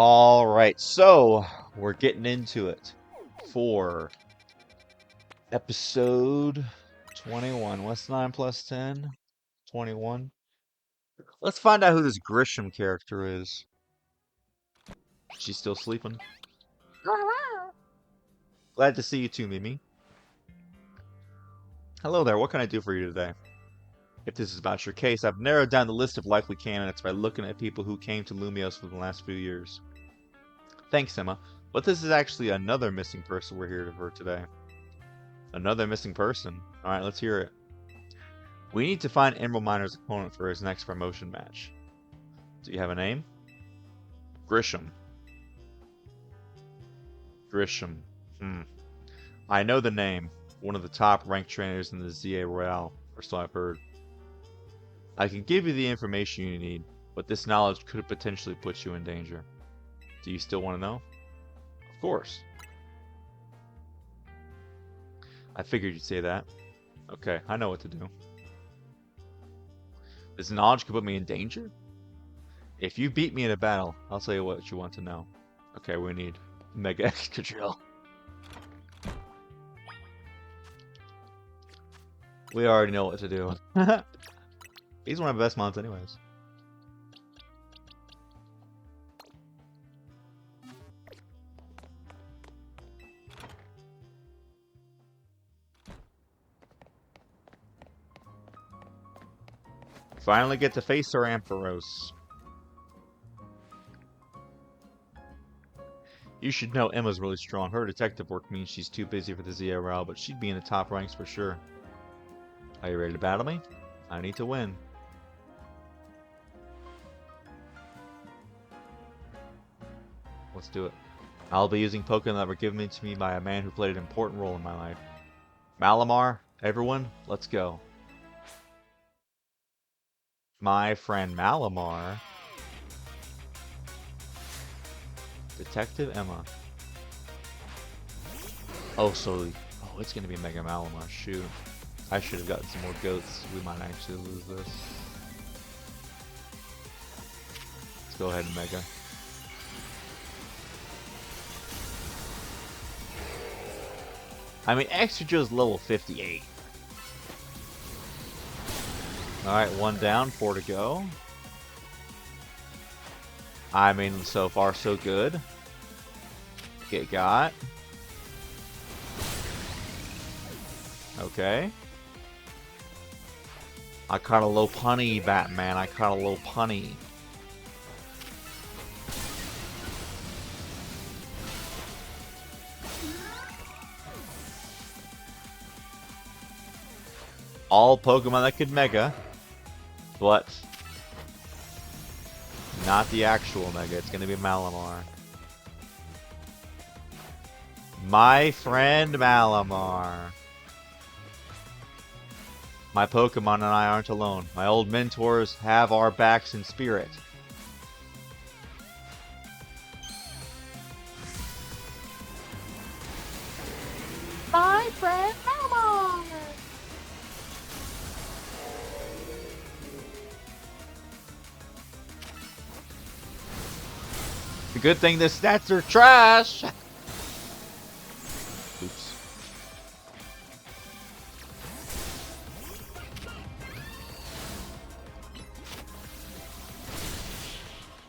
All right, so we're getting into it for episode 21. What's 9 plus 10? 21. Let's find out who this Grisham character is. She's still sleeping. Glad to see you too, Mimi. Hello there, what can I do for you today? If this is about your case, I've narrowed down the list of likely candidates by looking at people who came to Lumios for the last few years. Thanks, Emma. But this is actually another missing person we're here for today. Another missing person. Alright, let's hear it. We need to find Emerald Miner's opponent for his next promotion match. Do you have a name? Grisham. Grisham. I know the name. One of the top ranked trainers in the ZA Royale, or so I've heard. I can give you the information you need, but this knowledge could potentially put you in danger. Do you still want to know? Of course. I figured you'd say that. Okay, I know what to do. This knowledge could put me in danger? If you beat me in a battle, I'll tell you what you want to know. Okay, we need Mega Extra Drill. We already know what to do. He's one of the best mods anyways. Finally get to face our Ampharos. You should know Emma's really strong. Her detective work means she's too busy for the ZRL, but she'd be in the top ranks for sure. Are you ready to battle me? I need to win. Let's do it. I'll be using Pokemon that were given to me by a man who played an important role in my life. Malamar, everyone, let's go. My friend Malamar. Detective Emma. Oh, it's gonna be Mega Malamar. Shoot. I should have gotten some more goats. We might actually lose this. Let's go ahead and Mega. I mean, Extra Joe's level 58. Alright, 1 down, 4 to go. I mean, so far so good. Get got. Okay. I caught a low punny, Batman. I caught a low punny. All Pokemon that could Mega, but not the actual Mega. It's going to be Malamar. My friend Malamar. My Pokemon and I aren't alone. My old mentors have our backs in spirit. My friend Mable! The good thing the stats are trash. Oops.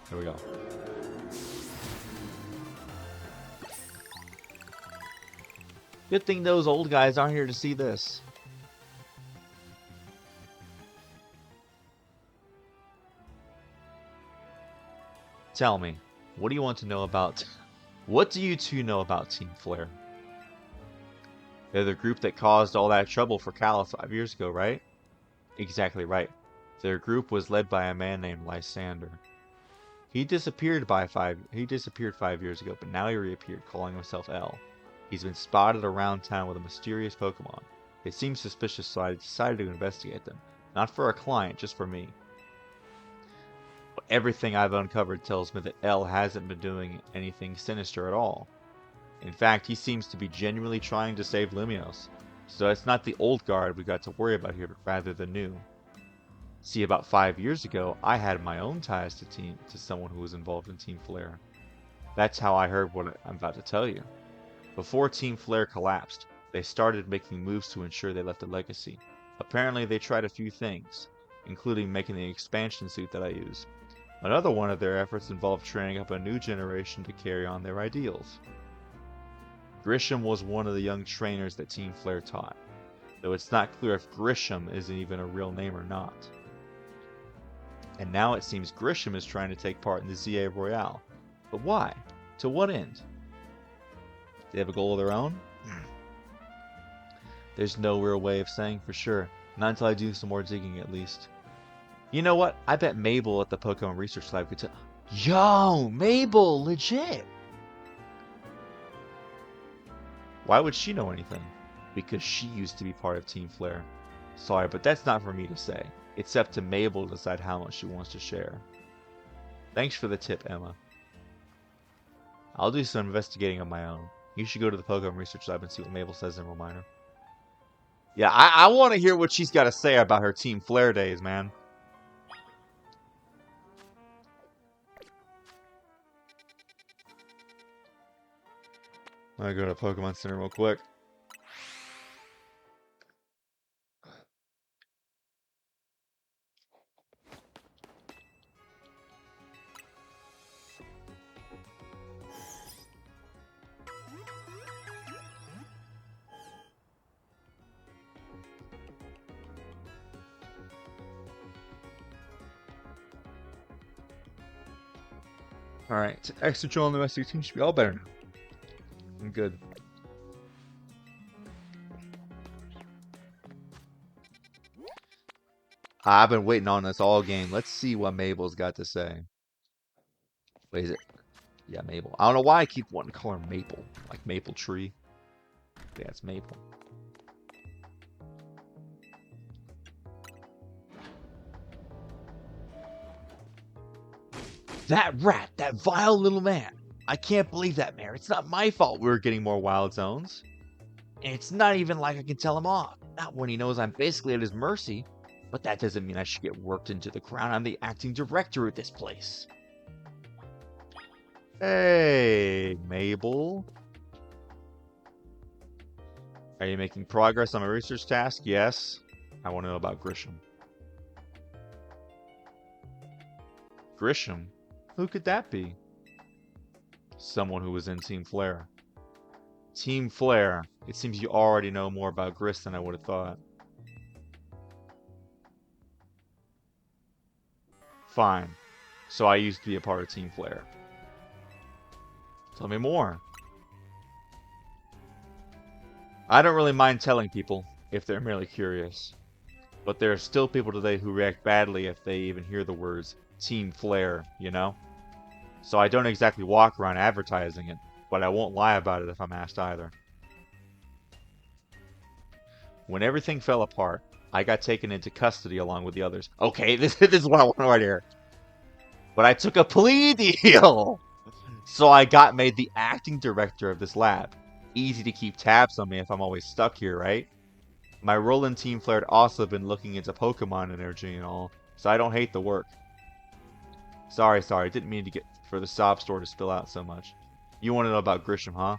There we go. Good thing those old guys aren't here to see this. Tell me, what do you want to know about... What do you two know about Team Flare? They're the group that caused all that trouble for Kalos 5 years ago, right? Exactly right. Their group was led by a man named Lysander. He disappeared 5 years ago, but now he reappeared, calling himself L. He's been spotted around town with a mysterious Pokemon. They seem suspicious, so I decided to investigate them. Not for a client, just for me. But everything I've uncovered tells me that L hasn't been doing anything sinister at all. In fact, he seems to be genuinely trying to save Lumios. So it's not the old guard we got to worry about here, but rather the new. See, about 5 years ago, I had my own ties to someone who was involved in Team Flare. That's how I heard what I'm about to tell you. Before Team Flare collapsed, they started making moves to ensure they left a legacy. Apparently, they tried a few things, including making the expansion suit that I use. Another one of their efforts involved training up a new generation to carry on their ideals. Grisham was one of the young trainers that Team Flare taught, though it's not clear if Grisham is even a real name or not. And now it seems Grisham is trying to take part in the ZA Royale. But why? To what end? They have a goal of their own? There's no real way of saying for sure. Not until I do some more digging, at least. You know what? I bet Mable at the Pokemon Research Lab could tell. Yo, Mable, legit! Why would she know anything? Because she used to be part of Team Flare. Sorry, but that's not for me to say. It's up to Mable to decide how much she wants to share. Thanks for the tip, Emma. I'll do some investigating on my own. You should go to the Pokemon Research Lab and see what Mable says in Reminder. Yeah, I want to hear what she's got to say about her Team Flare days, man. I'm gonna go to Pokemon Center real quick. Alright, extra Joel and the rest of your team should be all better now. I'm good. I've been waiting on this all game. Let's see what Mabel's got to say. Wait, is it? Yeah, Mable. I don't know why I keep wanting to call her Maple. Like Maple Tree. Yeah, it's Maple. That rat! That vile little man! I can't believe that, Mayor. It's not my fault we were getting more wild zones. And it's not even like I can tell him off. Not when he knows I'm basically at his mercy. But that doesn't mean I should get worked into the ground. I'm the acting director at this place. Hey, Mable. Are you making progress on my research task? Yes. I want to know about Grisham. Grisham? Who could that be? Someone who was in Team Flare. Team Flare. It seems you already know more about Gris than I would have thought. Fine. So I used to be a part of Team Flare. Tell me more. I don't really mind telling people, if they're merely curious. But there are still people today who react badly if they even hear the words Team Flare, you know? So I don't exactly walk around advertising it, but I won't lie about it if I'm asked either. When everything fell apart, I got taken into custody along with the others. Okay, this is what I want right here. But I took a plea deal! So I got made the acting director of this lab. Easy to keep tabs on me if I'm always stuck here, right? My role in Team Flare had also been looking into Pokemon energy and all, so I don't hate the work. Sorry, didn't mean to get for the sob story to spill out so much. You want to know about Grisham, huh?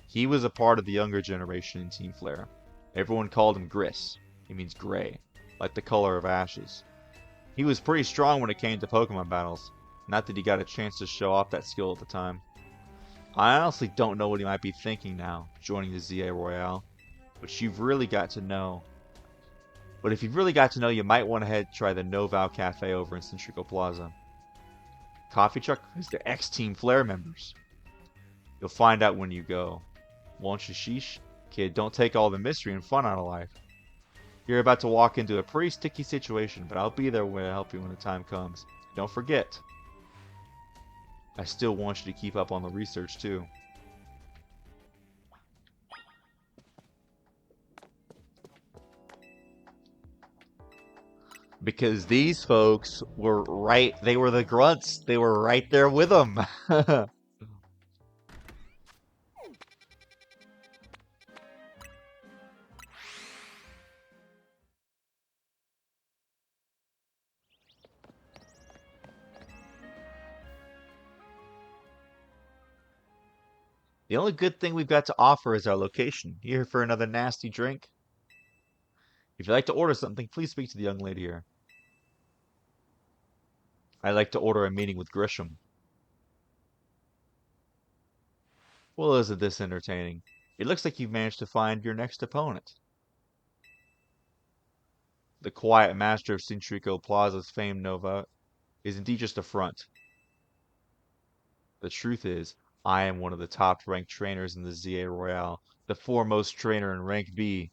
He was a part of the younger generation in Team Flare. Everyone called him Gris. He means gray, like the color of ashes. He was pretty strong when it came to Pokemon battles. Not that he got a chance to show off that skill at the time. I honestly don't know what he might be thinking now, joining the ZA Royale. But you've really got to know. But if you've really got to know, you might want to head try the Noval Cafe over in Centrico Plaza. Coffee truck is the ex-Team Flare members. You'll find out when you go. Won't you, sheesh? Kid, don't take all the mystery and fun out of life. You're about to walk into a pretty sticky situation, but I'll be there to help you when the time comes. Don't forget. I still want you to keep up on the research, too. Because these folks were right, they were the grunts. They were right there with them. The only good thing we've got to offer is our location. You here for another nasty drink? If you'd like to order something, please speak to the young lady here. I'd like to order a meeting with Grisham. Well, isn't this entertaining? It looks like you've managed to find your next opponent. The quiet master of Cintrico Plaza's famed Nova is indeed just a front. The truth is, I am one of the top-ranked trainers in the ZA Royale, the foremost trainer in Rank B,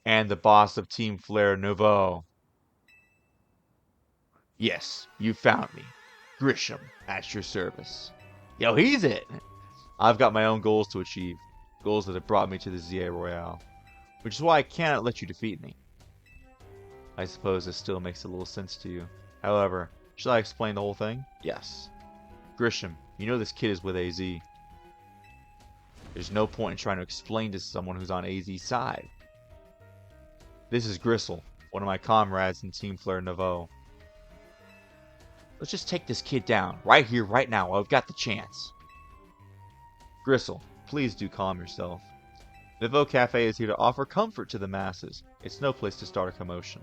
and the boss of Team Flare Nouveau. Yes, you found me. Grisham, at your service. Yo, he's it! I've got my own goals to achieve, goals that have brought me to the ZA Royale, which is why I cannot let you defeat me. I suppose this still makes a little sense to you. However, shall I explain the whole thing? Yes. Grisham, you know this kid is with AZ. There's no point in trying to explain to someone who's on AZ's side. This is Gristle, one of my comrades in Team Flare Nouveau. Let's just take this kid down, right here, right now, while I've got the chance. Gristle, please do calm yourself. Nouveau Cafe is here to offer comfort to the masses. It's no place to start a commotion.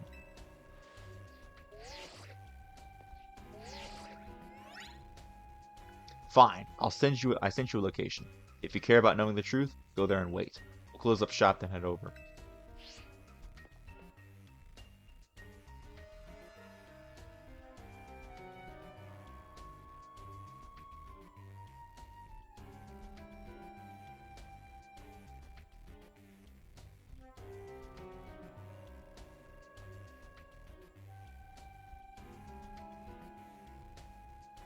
Fine, I sent you a location. If you care about knowing the truth, go there and wait. We'll close up shop then head over.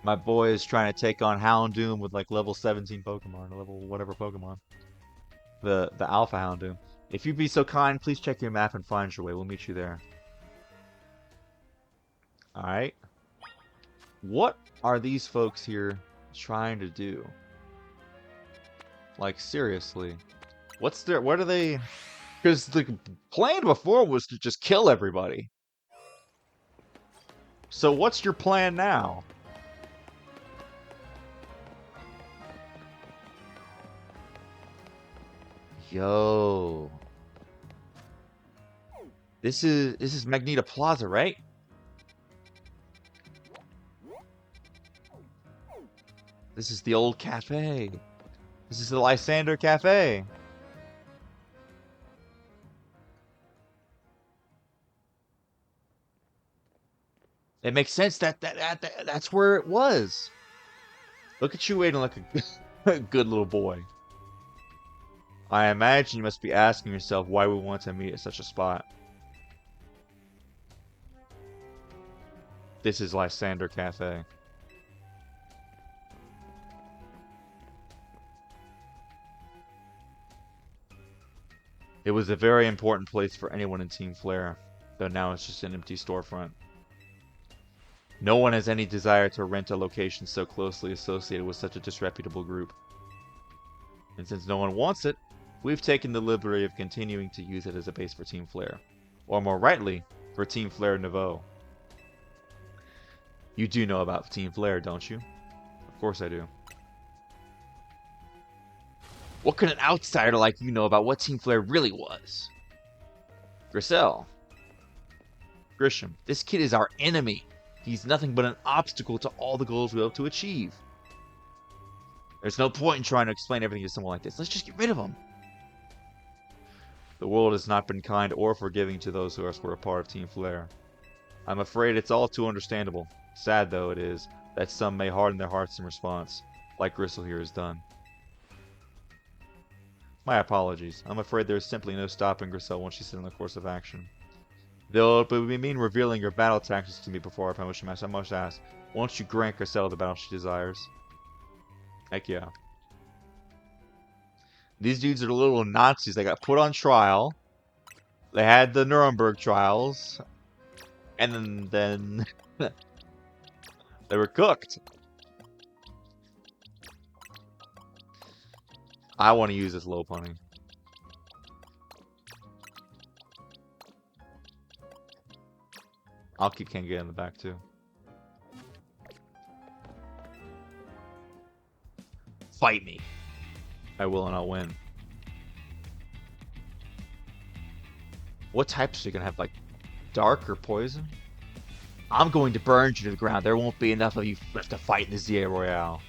My boy is trying to take on Houndoom with like level 17 Pokemon, or level whatever Pokemon. The Alpha Houndoom. If you'd be so kind, please check your map and find your way. We'll meet you there. Alright. What are these folks here trying to do? Like, seriously. What are they... Because the plan before was to just kill everybody. So what's your plan now? Yo. This is Magneto Plaza, right? This is the old cafe. This is the Lysander Cafe. It makes sense that's where it was. Look at you waiting like a good little boy. I imagine you must be asking yourself why we want to meet at such a spot. This is Lysander Cafe. It was a very important place for anyone in Team Flare, though now it's just an empty storefront. No one has any desire to rent a location so closely associated with such a disreputable group. And since no one wants it, we've taken the liberty of continuing to use it as a base for Team Flare. Or more rightly, for Team Flare Nouveau. You do know about Team Flare, don't you? Of course I do. What could an outsider like you know about what Team Flare really was? Grisham, this kid is our enemy. He's nothing but an obstacle to all the goals we hope to achieve. There's no point in trying to explain everything to someone like this. Let's just get rid of him. The world has not been kind or forgiving to those who were a part of Team Flare. I'm afraid it's all too understandable. Sad though it is, that some may harden their hearts in response, like Gristle here has done. My apologies. I'm afraid there is simply no stopping Gristle once she's set on the course of action. Though it would mean revealing your battle tactics to me before our promotion match, I must ask, won't you grant Gristle the battle she desires? Heck yeah. These dudes are little Nazis. They got put on trial. They had the Nuremberg trials. And then they were cooked. I want to use this low punny. I'll keep Kanga in the back too. Fight me. I will and I'll win. What types are you gonna have? Like dark or poison? I'm going to burn you to the ground. There won't be enough of you left to fight in the ZA Royale.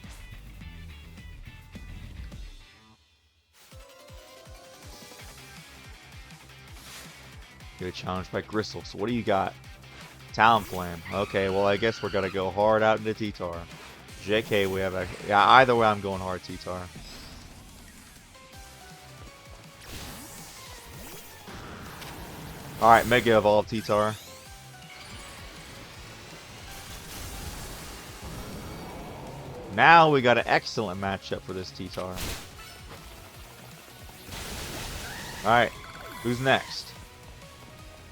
You're challenged by Gristle. So what do you got? Talonflame. Okay, well I guess we're gonna go hard out into T-Tar. JK, we have a... Yeah, either way I'm going hard T-Tar. Alright, Mega Evolve T-Tar. Now we got an excellent matchup for this T-Tar. Alright, who's next?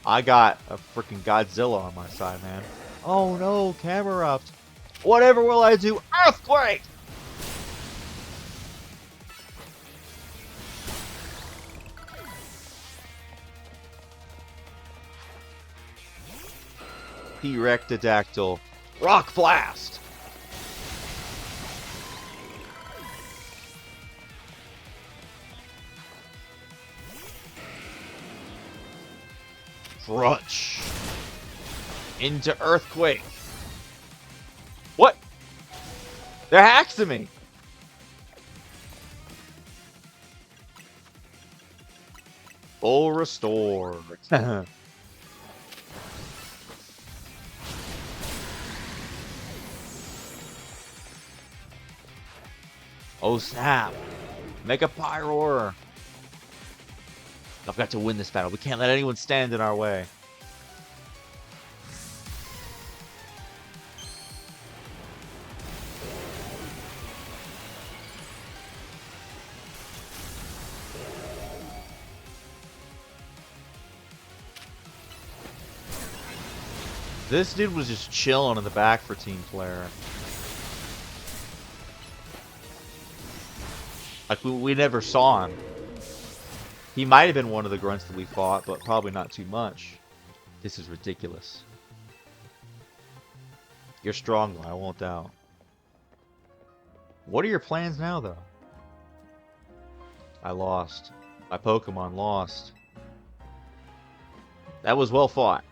I got a freaking Godzilla on my side, man. Oh no, Camerupt. Whatever will I do? Earthquake! T-Rectodactyl. Rock Blast! Crunch. Into Earthquake. What? They're hacking me. Full restore. Oh snap. Mega Pyroar. I've got to win this battle. We can't let anyone stand in our way. This dude was just chilling in the back for Team Flare. Like, we never saw him. He might have been one of the grunts that we fought, but probably not too much. This is ridiculous. You're strong, though, I won't doubt. What are your plans now, though? I lost. My Pokemon lost. That was well fought.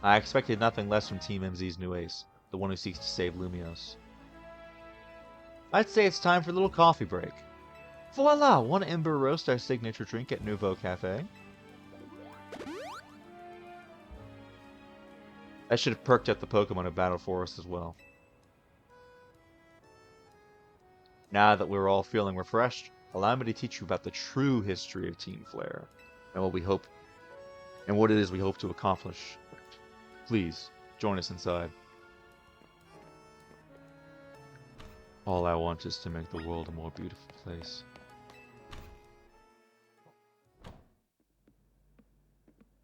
I expected nothing less from Team MZ's new ace, the one who seeks to save Lumiose. I'd say it's time for a little coffee break. Voila! One Ember Roast, our signature drink at Nouveau Cafe. I should have perked up the Pokemon of Battle Forest as well. Now that we're all feeling refreshed, allow me to teach you about the true history of Team Flare, and what it is we hope to accomplish. Please, join us inside. All I want is to make the world a more beautiful place.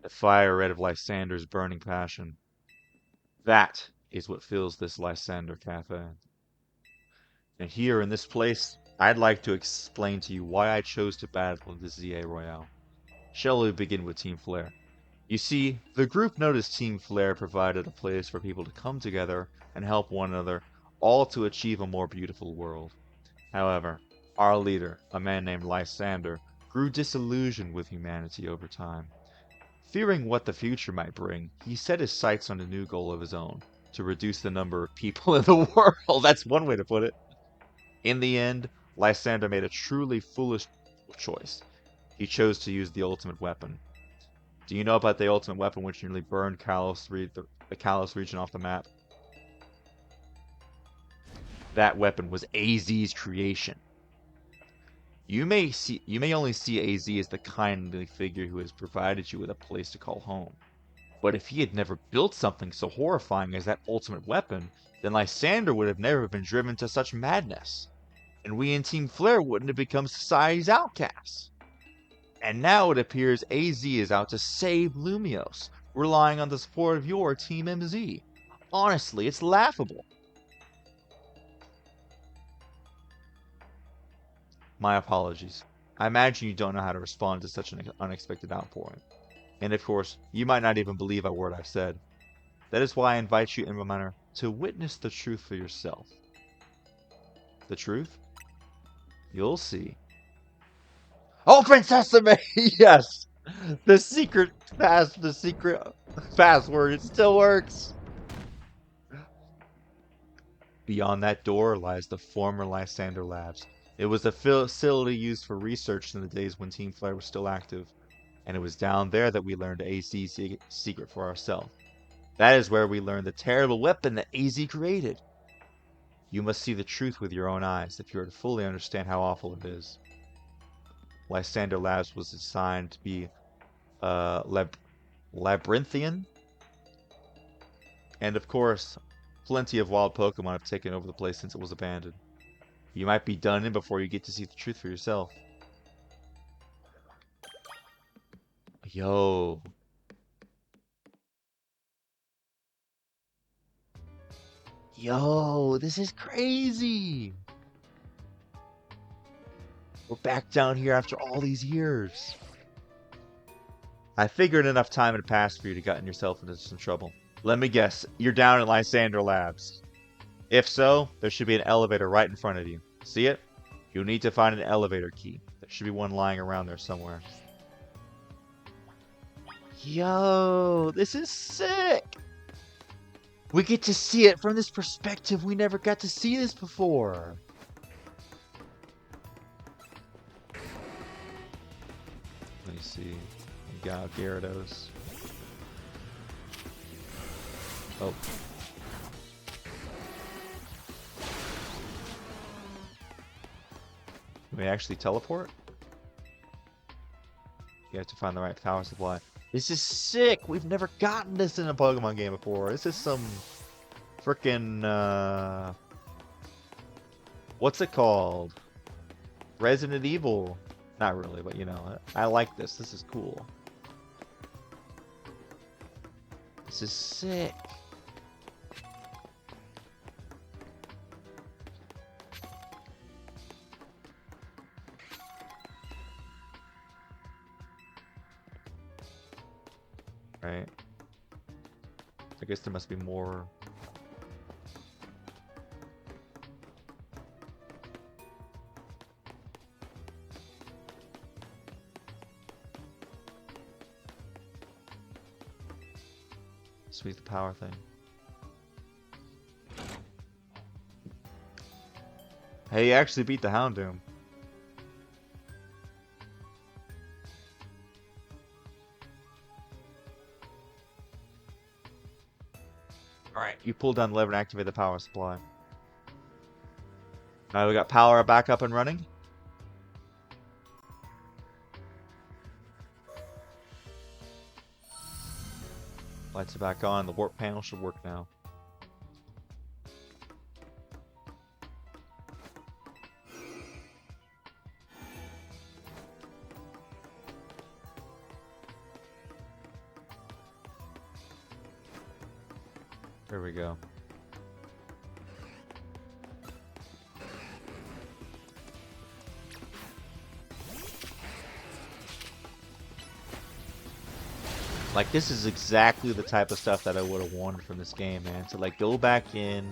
The fire red of Lysander's burning passion. That is what fills this Lysander Cafe. And here in this place, I'd like to explain to you why I chose to battle the ZA Royale. Shall we begin with Team Flare? You see, the group noticed Team Flare provided a place for people to come together and help one another, all to achieve a more beautiful world. However, our leader, a man named Lysander, grew disillusioned with humanity over time. Fearing what the future might bring, he set his sights on a new goal of his own, to reduce the number of people in the world. That's one way to put it. In the end, Lysander made a truly foolish choice. He chose to use the ultimate weapon. Do you know about the ultimate weapon which nearly burned Kalos, the Kalos region off the map? That weapon was AZ's creation. You may only see AZ as the kindly figure who has provided you with a place to call home. But if he had never built something so horrifying as that ultimate weapon, then Lysander would have never been driven to such madness. And we in Team Flare wouldn't have become society's outcasts. And now it appears AZ is out to save Lumiose, relying on the support of your Team MZ. Honestly, it's laughable. My apologies. I imagine you don't know how to respond to such an unexpected outpouring. And of course, you might not even believe a word I've said. That is why I invite you, Ember Miner, to witness the truth for yourself. The truth? You'll see. Open Sesame! Yes! The secret password, it still works! Beyond that door lies the former Lysander Labs. It was a facility used for research in the days when Team Flare was still active, and it was down there that we learned AZ's secret for ourselves. That is where we learned the terrible weapon that AZ created. You must see the truth with your own eyes if you are to fully understand how awful it is. Lysander Labs was designed to be labyrinthian, and of course, plenty of wild Pokemon have taken over the place since it was abandoned. You might be done in before you get to see the truth for yourself. Yo. Yo, this is crazy. We're back down here after all these years. I figured enough time had passed for you to gotten yourself into some trouble. Let me guess, you're down at Lysander Labs. If so, there should be an elevator right in front of you. See it? You'll need to find an elevator key. There should be one lying around there somewhere. Yo, this is sick! We get to see it from this perspective. We never got to see this before. Let me see. We got Gyarados. Oh. Can we actually teleport? You have to find the right power supply. This is sick! We've never gotten this in a Pokemon game before. This is some frickin' what's it called? Resident Evil. Not really, but you know, I like this. This is cool. This is sick. Right. I guess there must be more. Sweet the power thing. Hey, you actually beat the Houndoom. Alright, you pull down the lever and activate the power supply. Alright, we got power back up and running. Lights are back on. The warp panel should work now. There we go. Like, this is exactly the type of stuff that I would have wanted from this game, man. To, like, go back in,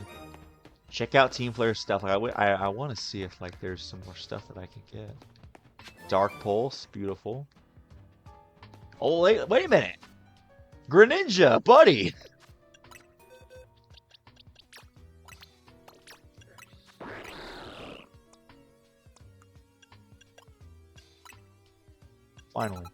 check out Team Flare's stuff. Like, I want to see if, like, there's some more stuff that I can get. Dark Pulse, beautiful. Oh, wait a minute. Greninja, buddy! Finally.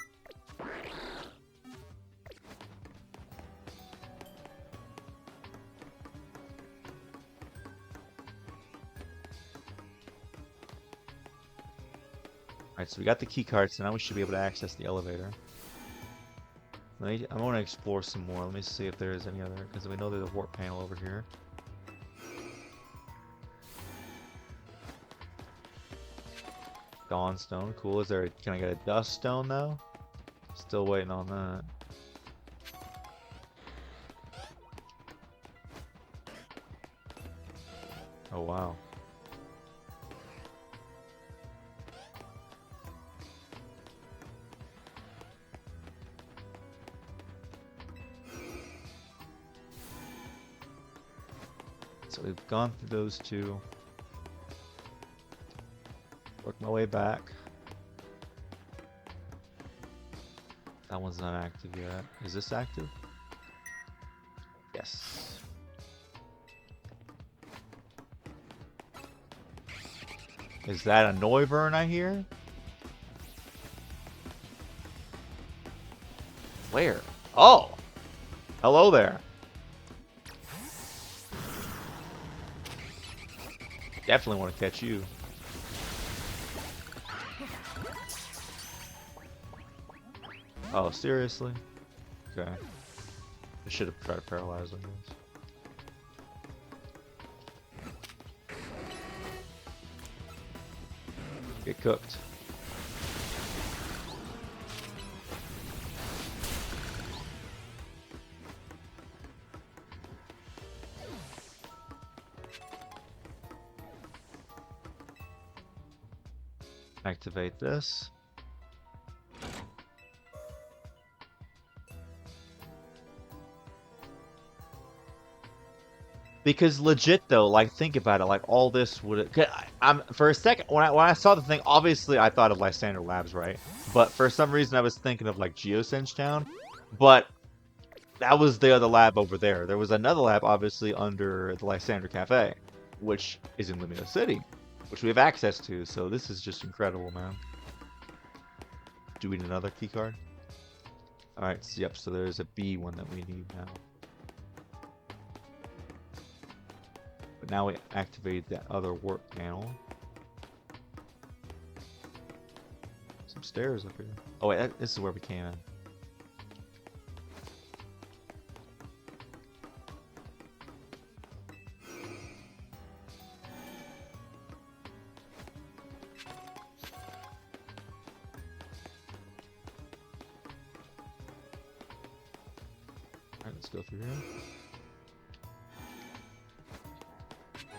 Alright, so we got the key cards, so now we should be able to access the elevator. I want to explore some more. Let me see if there's any other, because we know there's a warp panel over here. Dawnstone, cool. Can I get a Dust Stone though? Still waiting on that. Oh wow. So we've gone through those two. Work my way back. That one's not active yet. Is this active? Yes. Is that a Noivern I hear? Where? Oh! Hello there. Definitely want to catch you. Oh, seriously? Okay. I should have tried to paralyze them. Get cooked. Activate this. Because legit though, like think about it, like all this would I'm for a second when I saw the thing, obviously I thought of Lysander Labs, right? But for some reason I was thinking of like Geosense Town, but that was the other lab over there. There was another lab obviously under the Lysander Cafe, which is in Lumina City, which we have access to. So this is just incredible, man. Do we need another key card? All right, so, yep. So there's a B one that we need now. But now we activated that other work panel. Some stairs up here. Oh wait, this is where we came in. Alright, let's go through here.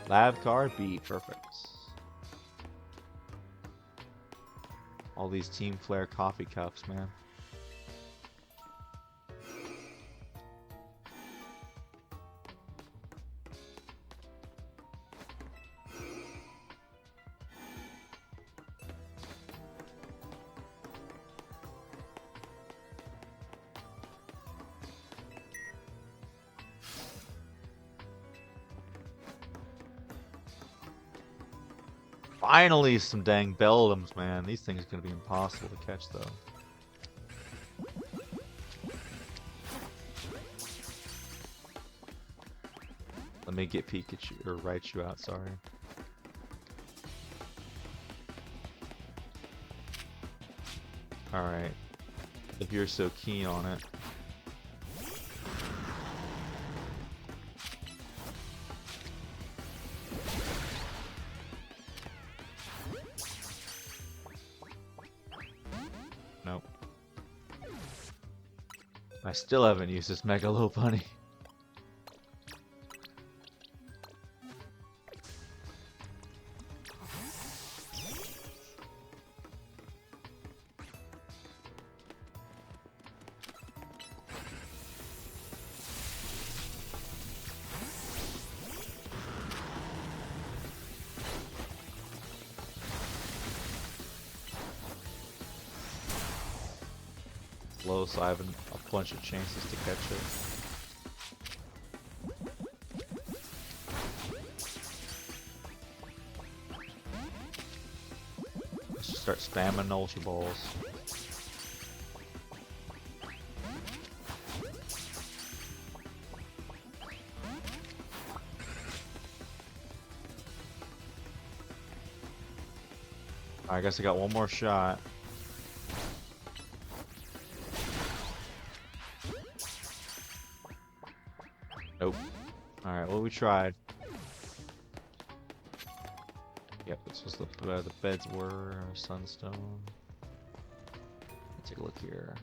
Lab card B, perfect. All these Team Flare coffee cups, man. Finally, some dang Beldums, man. These things are gonna be impossible to catch, though. Let me get Pikachu or Raichu out. Sorry. All right. If you're so keen on it. Nope. I still haven't used this Megalo Bunny. Low, so I have a bunch of chances to catch it. Let's just start spamming Ultra Balls. I guess I got one more shot. Nope. Alright, well we tried. Yep, this was where the beds were, Sunstone. Let's take a look here.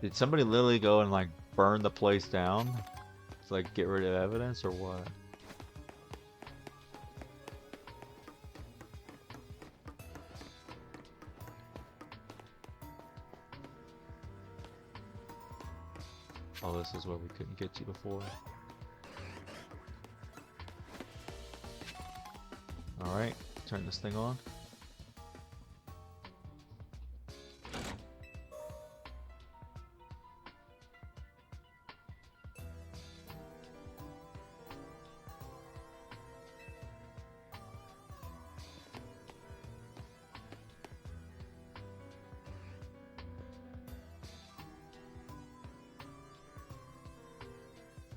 Did somebody literally go and like burn the place down to like get rid of evidence or what? Oh, this is where we couldn't get to before. Alright, turn this thing on.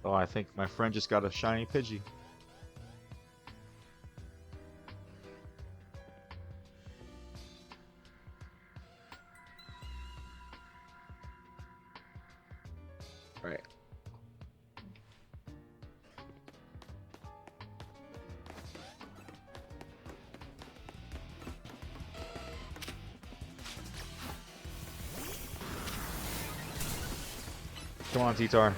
Oh, I think my friend just got a shiny Pidgey. Right. Come on, T-Tar.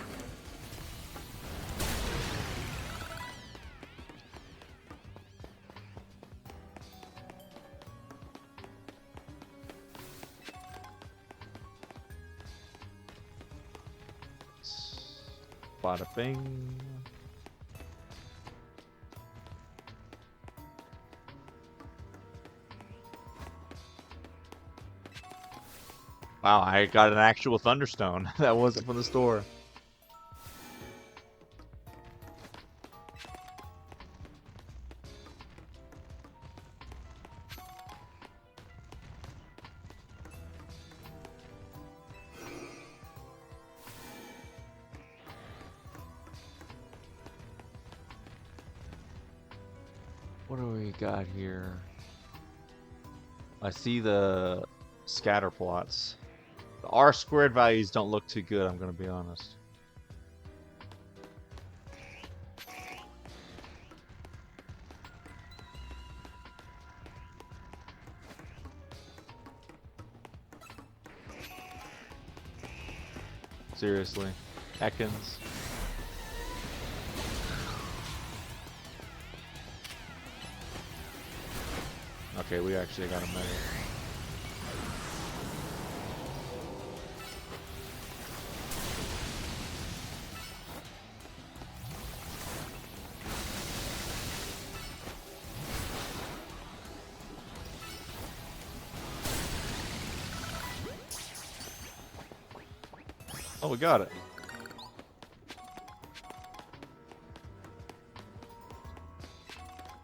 Bada bing. Wow, I got an actual Thunderstone. That wasn't from the store. What do we got here? I see the scatter plots. The R squared values don't look too good, I'm gonna be honest. Seriously. Ekans. Okay, we actually got a mega. Oh, we got it.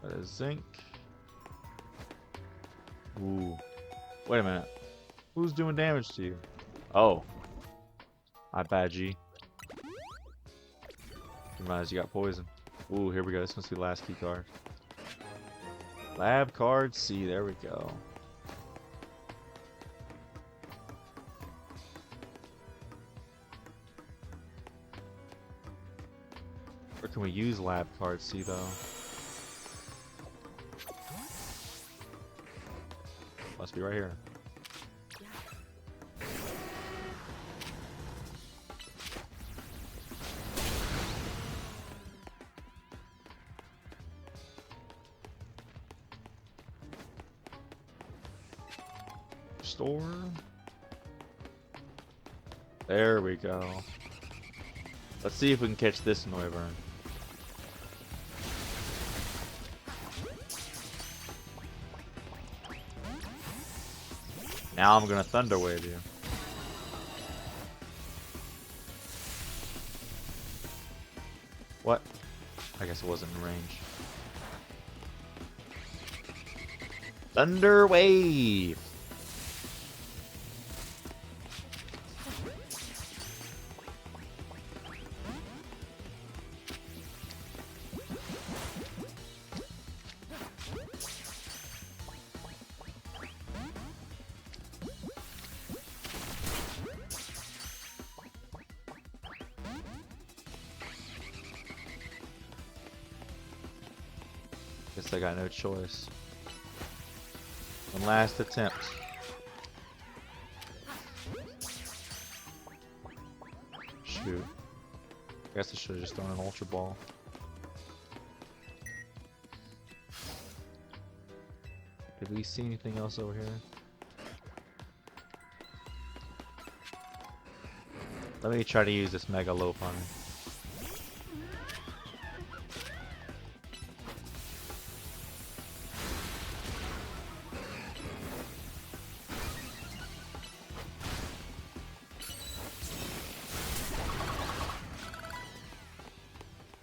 That is zinc. Ooh. Wait a minute. Who's doing damage to you? Oh. I bad G. Didn't realize you got poison. Ooh, here we go. This must be the last key card. Lab card C. There we go. Where can we use lab card C though? Must be right here. Store. There we go. Let's see if we can catch this Noivern. Now I'm gonna Thunder Wave you. What? I guess it wasn't in range. Thunder Wave! Guess I got no choice. One last attempt. Shoot. Guess I should have just thrown an Ultra Ball. Did we see anything else over here? Let me try to use this Mega Lope on him.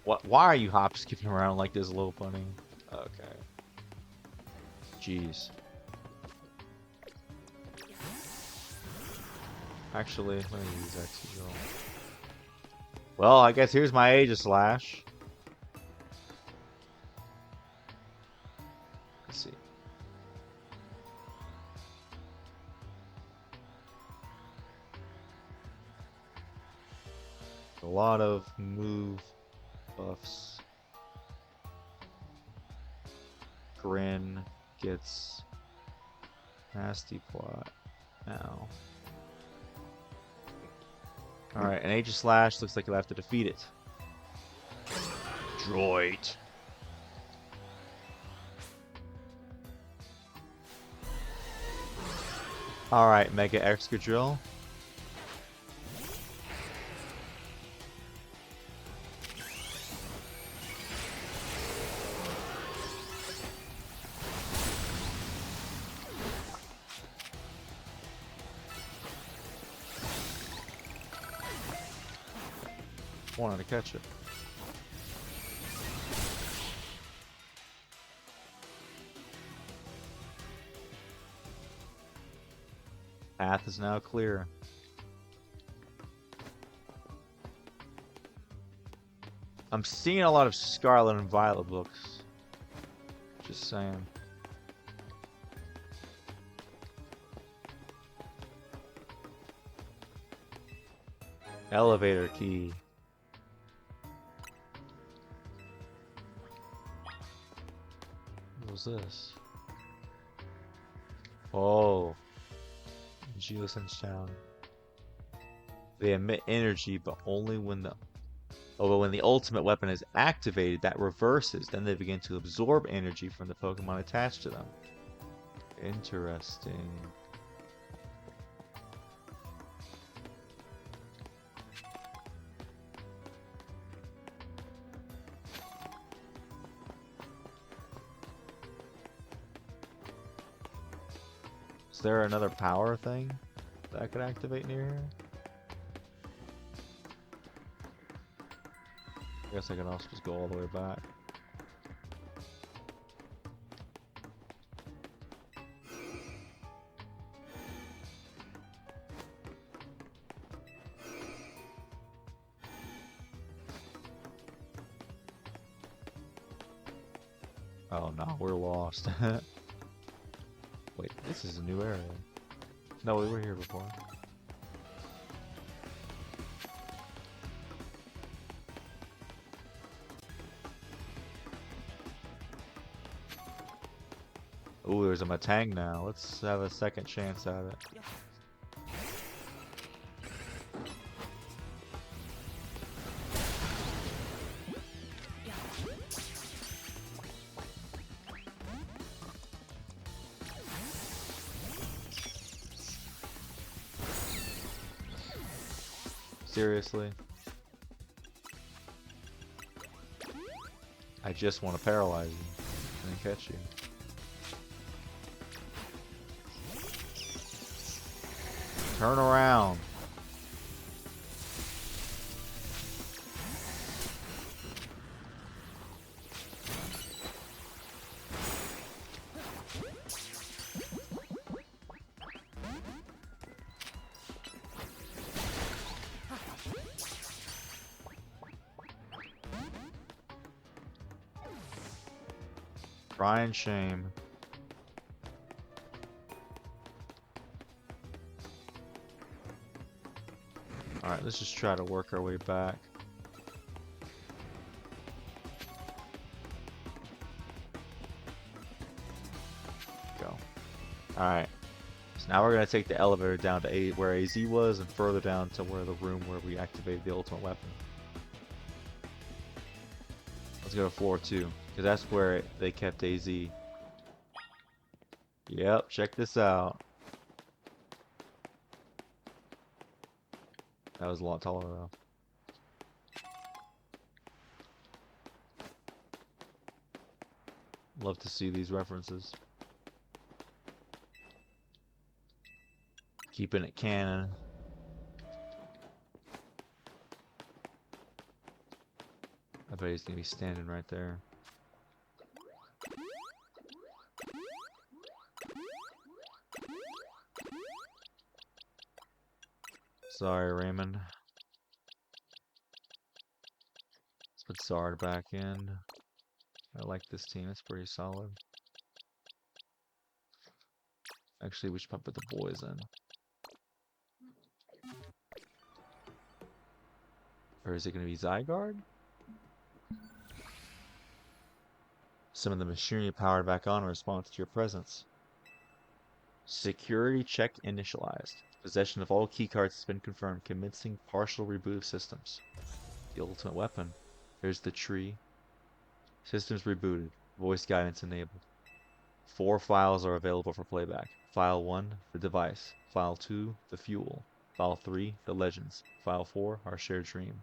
What? Why are you hop skipping around like this, little bunny? Okay. Jeez. Actually, let me use X-Drill. Well, I guess here's my Aegislash. Let's see. A lot of move buffs. Grin gets nasty plot now. Alright, an Aegislash looks like you'll have to defeat it. Droid. Alright, Mega Excadrill. Wanted to catch it. Path is now clear. I'm seeing a lot of Scarlet and Violet books. Just saying. Elevator key. What was this? Oh. Geosynth Town. They emit energy, but only when the when the ultimate weapon is activated, that reverses. Then they begin to absorb energy from the Pokemon attached to them. Interesting. Is there another power thing that I could activate near here? I guess I could also just go all the way back. Oh no, we're lost. Wait, this is a new area. No, we were here before. Ooh, there's a Matang now. Let's have a second chance at it. Seriously? I just want to paralyze you and then catch you. Turn around. Cry and shame. Alright, let's just try to work our way back. Go. Alright. So now we're going to take the elevator down to where AZ was and further down to where the room where we activated the ultimate weapon. Let's go to floor 2, because that's where they kept AZ. Yep, check this out. That was a lot taller though. Love to see these references. Keeping it canon. I bet he's gonna be standing right there. Sorry, Raymond. Let's put Zard back in. I like this team. It's pretty solid. Actually, we should probably put the boys in. Or is it going to be Zygarde? Some of the machinery powered back on in response to your presence. Security check initialized. Possession of all keycards has been confirmed. Commencing partial reboot of systems. The ultimate weapon. There's the tree. Systems rebooted. Voice guidance enabled. 4 files are available for playback. File 1, the device. File 2, the fuel. File 3, the legends. File 4, our shared dream.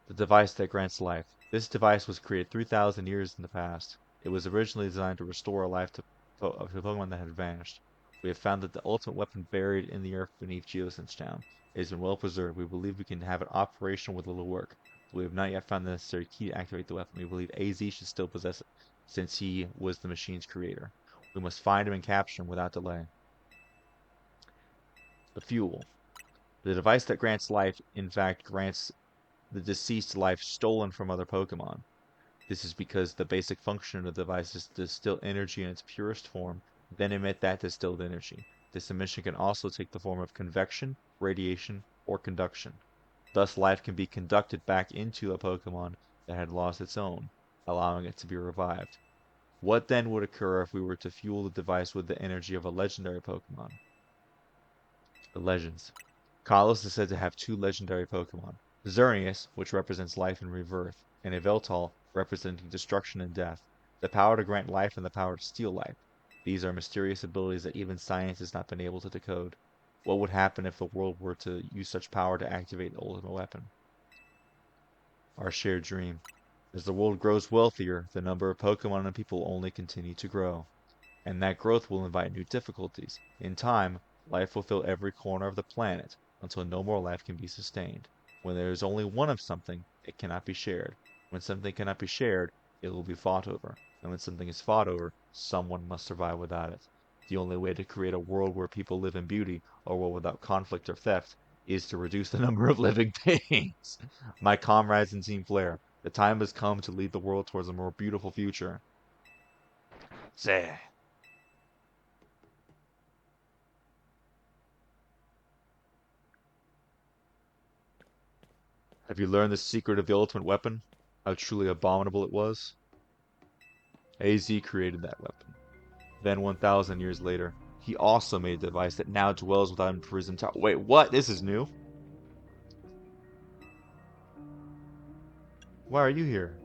The device that grants life. This device was created 3,000 years in the past. It was originally designed to restore life to Pokemon that had vanished. We have found that the ultimate weapon buried in the earth beneath Geosynth Town. It has been well preserved. We believe we can have it operational with little work. We have not yet found the necessary key to activate the weapon. We believe AZ should still possess it, since he was the machine's creator. We must find him and capture him without delay. The fuel. The device that grants life, in fact, grants the deceased life stolen from other Pokemon. This is because the basic function of the device is to distill energy in its purest form, then emit that distilled energy. This emission can also take the form of convection, radiation, or conduction. Thus, life can be conducted back into a Pokemon that had lost its own, allowing it to be revived. What then would occur if we were to fuel the device with the energy of a legendary Pokemon? The legends. Kalos is said to have 2 legendary Pokemon. Xerneas, which represents life and rebirth, and Yveltal, representing destruction and death. The power to grant life and the power to steal life. These are mysterious abilities that even science has not been able to decode. What would happen if the world were to use such power to activate the ultimate weapon? Our shared dream. As the world grows wealthier, the number of Pokemon and people only continue to grow. And that growth will invite new difficulties. In time, life will fill every corner of the planet, until no more life can be sustained. When there is only one of something, it cannot be shared. When something cannot be shared, it will be fought over. And when something is fought over, someone must survive without it. The only way to create a world where people live in beauty, or a world without conflict or theft, is to reduce the number of living beings. My comrades in Team Flare, the time has come to lead the world towards a more beautiful future. Say. Have you learned the secret of the ultimate weapon? How truly abominable it was? AZ created that weapon. Then 1,000 years later, he also made a device that now dwells within Prism Tower. Wait, what? This is new? Why are you here?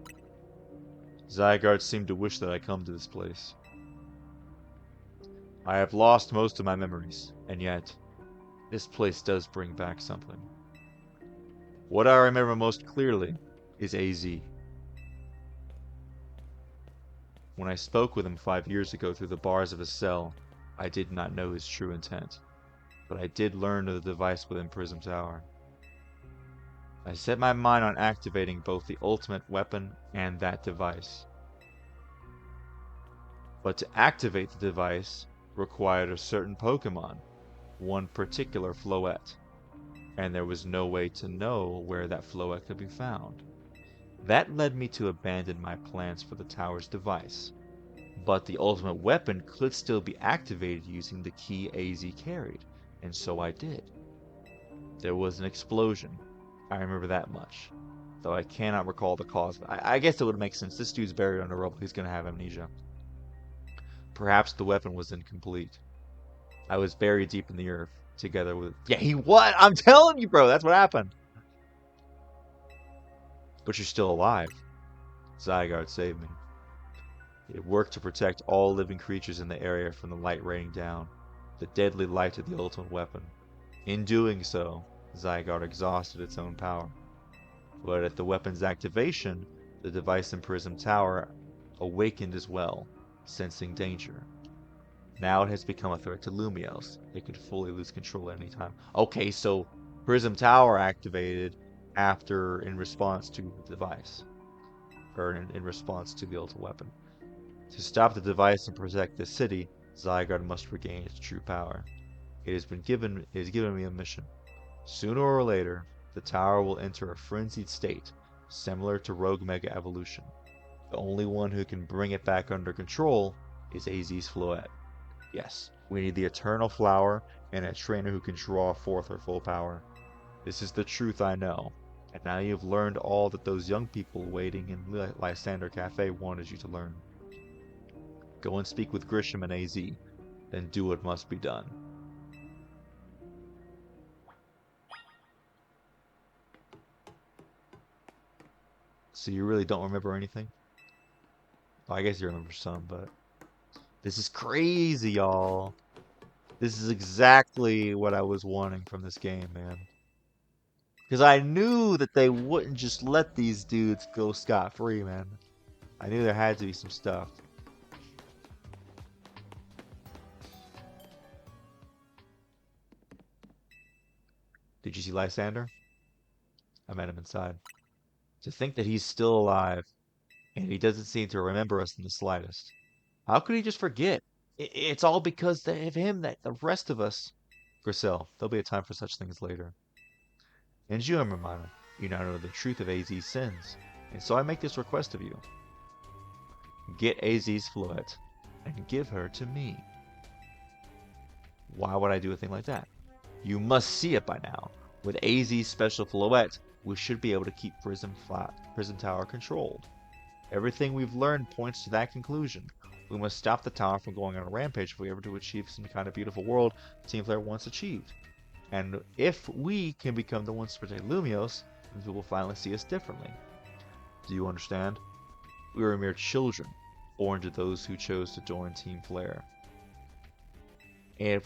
Zygarde seemed to wish that I come to this place. I have lost most of my memories, and yet, this place does bring back something. What I remember most clearly is AZ. When I spoke with him 5 years ago through the bars of his cell, I did not know his true intent, but I did learn of the device within Prism Tower. I set my mind on activating both the ultimate weapon and that device. But to activate the device required a certain Pokemon, one particular Floette, and there was no way to know where that Floette could be found. That led me to abandon my plans for the tower's device. But the ultimate weapon could still be activated using the key AZ carried, and so I did. There was an explosion. I remember that much, though I cannot recall the cause. I guess it would make sense. This dude's buried under rubble. He's going to have amnesia. Perhaps the weapon was incomplete. I was buried deep in the earth, together with... Yeah, he what? I'm telling you, bro, that's what happened. But you're still alive. Zygarde saved me. It worked to protect all living creatures in the area from the light raining down, the deadly light of the ultimate weapon. In doing so, Zygarde exhausted its own power. But at the weapon's activation, the device in Prism Tower awakened as well, sensing danger. Now it has become a threat to Lumios. It could fully lose control at any time. Okay, so Prism Tower activated after in response to the device, or in response to the ultimate weapon. To stop the device and protect the city, Zygarde must regain its true power. It has given me a mission. Sooner or later, the tower will enter a frenzied state, similar to Rogue Mega Evolution. The only one who can bring it back under control is AZ's Floette. Yes, we need the Eternal Flower and a trainer who can draw forth her full power. This is the truth I know, and now you've learned all that those young people waiting in Lysander Cafe wanted you to learn. Go and speak with Grisham and AZ, then do what must be done. So you really don't remember anything? Well, I guess you remember some, but this is crazy, y'all. This is exactly what I was wanting from this game, man. Because I knew that they wouldn't just let these dudes go scot-free, man. I knew there had to be some stuff. Did you see Lysander? I met him inside. To think that he's still alive, and he doesn't seem to remember us in the slightest. How could he just forget? It's all because of him that the rest of us... Grisel, there'll be a time for such things later. And you, Hermano, you now know the truth of AZ's sins, and so I make this request of you. Get AZ's Floette, and give her to me. Why would I do a thing like that? You must see it by now. With AZ's special Floette, we should be able to keep Prism Tower controlled. Everything we've learned points to that conclusion. We must stop the tower from going on a rampage if we ever to achieve some kind of beautiful world Team Flare once achieved. And if we can become the ones to protect Lumios, then people will finally see us differently. Do you understand? We were mere children, born to those who chose to join Team Flare. And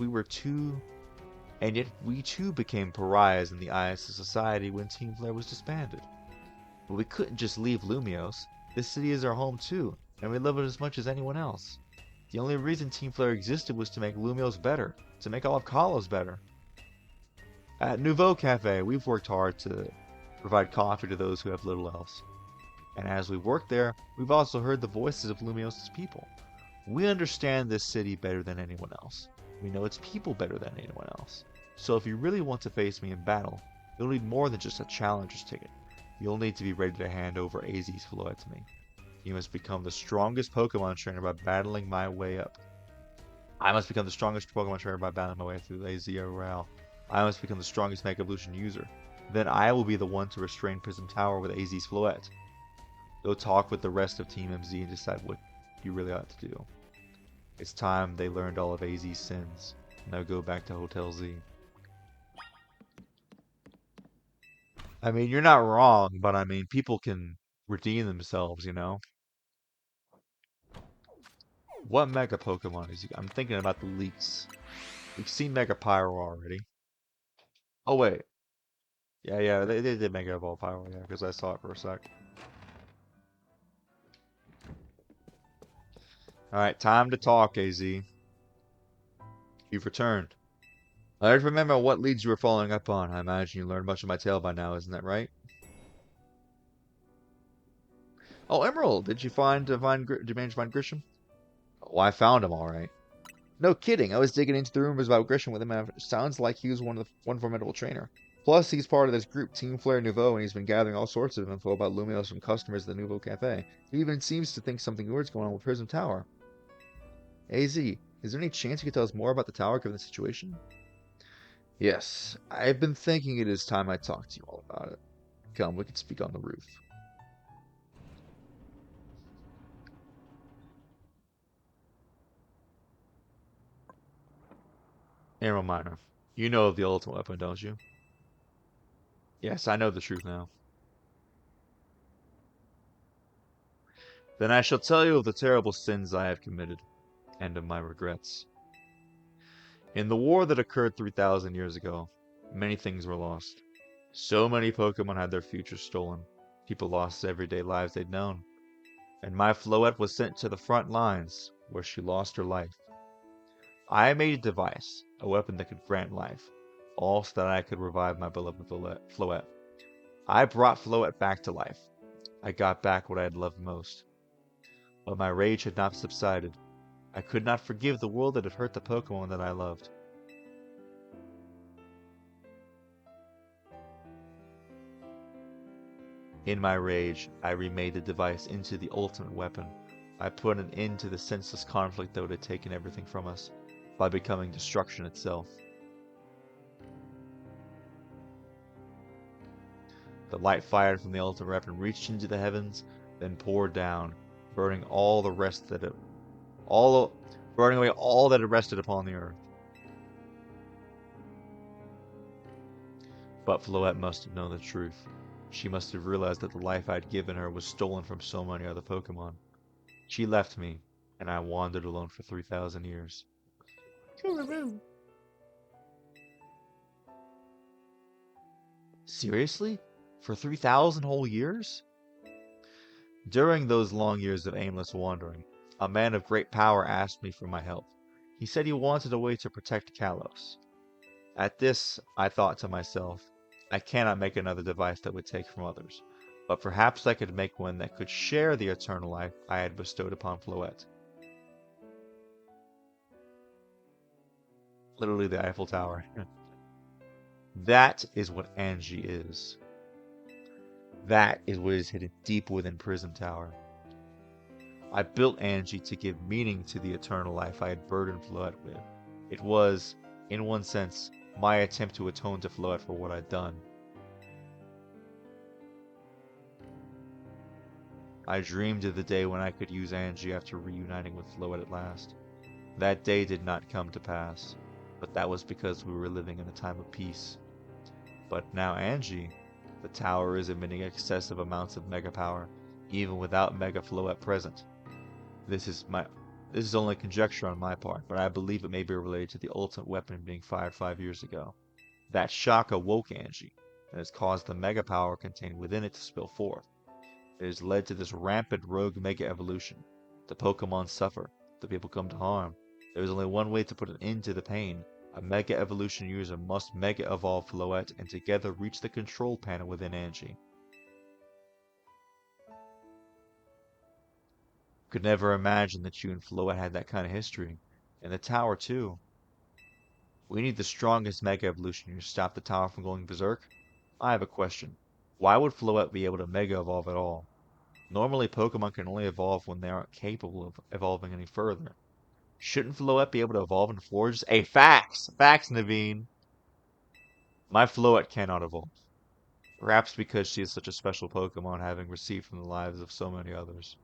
yet we too became pariahs in the eyes of society when Team Flare was disbanded. But we couldn't just leave Lumios. This city is our home too, and we love it as much as anyone else. The only reason Team Flare existed was to make Lumios better, to make all of Kalos better. At Nouveau Cafe, we've worked hard to provide coffee to those who have little else. And as we've worked there, we've also heard the voices of Lumios' people. We understand this city better than anyone else. We know its people better than anyone else. So if you really want to face me in battle, you'll need more than just a challenger's ticket. You'll need to be ready to hand over AZ's Floette to me. You must become the strongest Pokemon trainer by battling my way up. I must become the strongest Pokemon trainer by battling my way through AZ Royale. I must become the strongest Mega Evolution user. Then I will be the one to restrain Prism Tower with AZ's Floette. Go talk with the rest of Team MZ and decide what you really ought to do. It's time they learned all of AZ's sins. Now go back to Hotel Z. I mean, you're not wrong, but I mean, people can redeem themselves, you know? What Mega Pokemon is he? I'm thinking about the leaks. We've seen Mega Pyro already. Oh, wait. Yeah, they did Mega Evolve Pyro, yeah, because I saw it for a sec. Alright, time to talk, AZ. You've returned. I remember what leads you were following up on. I imagine you learned much of my tale by now, isn't that right? Oh, Emerald! Did you did you manage to find Grisham? Oh, I found him, alright. No kidding, I was digging into the rumors about Grisham with him, and it sounds like he was one formidable trainer. Plus, he's part of this group, Team Flare Nouveau, and he's been gathering all sorts of info about Lumios from customers at the Nouveau Cafe. He even seems to think something weird's going on with Prism Tower. AZ, is there any chance you could tell us more about the tower given the situation? Yes, I've been thinking it is time I talk to you all about it. Come, we can speak on the roof. Arrow Miner, you know of the ultimate weapon, don't you? Yes, I know the truth now. Then I shall tell you of the terrible sins I have committed, and of my regrets. In the war that occurred 3,000 years ago, Many things were lost. So many Pokemon had their futures stolen. People lost the everyday lives they'd known. And my Floette was sent to the front lines, where she lost her life. I made a device, a weapon that could grant life, all so that I could revive my beloved Floette. I brought Floette back to life. I got back what I had loved most. But my rage had not subsided. I could not forgive the world that had hurt the Pokemon that I loved. In my rage, I remade the device into the ultimate weapon. I put an end to the senseless conflict that would have taken everything from us, by becoming destruction itself. The light fired from the ultimate weapon reached into the heavens, then poured down, burning all the rest that it, all, burning away all that had rested upon the earth. But Floette must have known the truth. She must have realized that the life I had given her was stolen from so many other Pokemon. She left me, and I wandered alone for 3,000 years. Seriously? For 3,000 whole years? During those long years of aimless wandering, a man of great power asked me for my help. He said he wanted a way to protect Kalos. At this, I thought to myself, I cannot make another device that would take from others, but perhaps I could make one that could share the eternal life I had bestowed upon Floette. Literally the Eiffel Tower. That is what Angie is. That is what is hidden deep within Prism Tower. I built Angie to give meaning to the eternal life I had burdened Floette with. It was, in one sense, my attempt to atone to Floette for what I'd done. I dreamed of the day when I could use Angie after reuniting with Floette at last. That day did not come to pass, but that was because we were living in a time of peace. But now Angie, the tower is emitting excessive amounts of mega power, even without Mega Floette present. This is only conjecture on my part, but I believe it may be related to the ultimate weapon being fired 5 years ago. That shock awoke Angie, and has caused the mega power contained within it to spill forth. It has led to this rampant rogue mega evolution. The Pokemon suffer, the people come to harm. There is only one way to put an end to the pain. A mega evolution user must mega evolve Floette and together reach the control panel within Angie. Could never imagine that you and Floette had that kind of history. And the tower too. We need the strongest Mega Evolution to stop the tower from going berserk. I have a question. Why would Floette be able to Mega Evolve at all? Normally Pokemon can only evolve when they aren't capable of evolving any further. Shouldn't Floette be able to evolve in Forge? Hey, facts! Facts, Naveen! My Floette cannot evolve. Perhaps because she is such a special Pokemon, having received from the lives of so many others.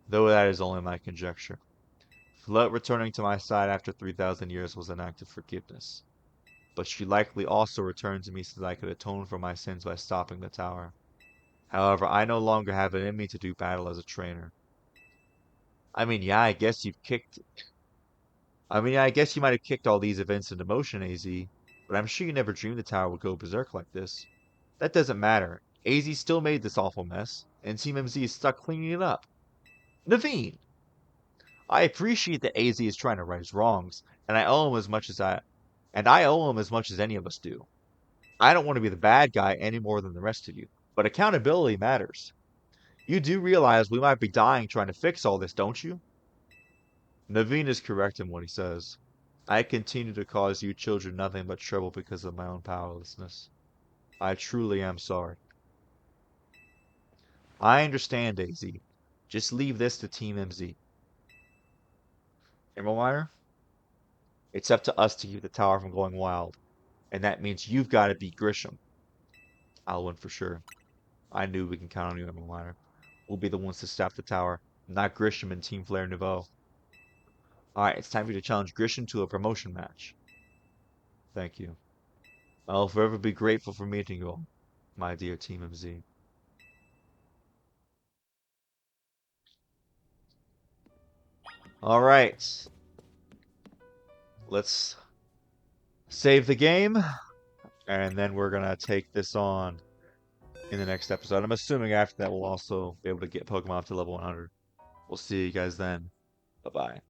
Though that is only my conjecture. Floette returning to my side after 3,000 years was an act of forgiveness. But she likely also returned to me so that I could atone for my sins by stopping the tower. However, I no longer have it in me to do battle as a trainer. I mean, yeah, I guess you've kicked... I guess you might have kicked all these events into motion, AZ, but I'm sure you never dreamed the tower would go berserk like this. That doesn't matter. AZ still made this awful mess, and Team MZ is stuck cleaning it up. Naveen! I appreciate that AZ is trying to right his wrongs, and I owe him as much as I owe him as much as any of us do. I don't want to be the bad guy any more than the rest of you, but accountability matters. You do realize we might be dying trying to fix all this, don't you? Naveen is correct in what he says. I continue to cause you children nothing but trouble because of my own powerlessness. I truly am sorry. I understand, Daisy. Just leave this to Team MZ. Emerald, it's up to us to keep the tower from going wild, and that means you've got to beat Grisham. I'll win for sure. I knew we can count on you, Emerald. We'll be the ones to stop the tower, not Grisham and Team Flare Nouveau. Alright, it's time for you to challenge Grisham to a promotion match. Thank you. I'll forever be grateful for meeting you all, my dear Team MZ. Alright. Let's save the game. and then we're gonna take this on in the next episode. I'm assuming after that we'll also be able to get Pokemon up to level 100. We'll see you guys then. Bye bye.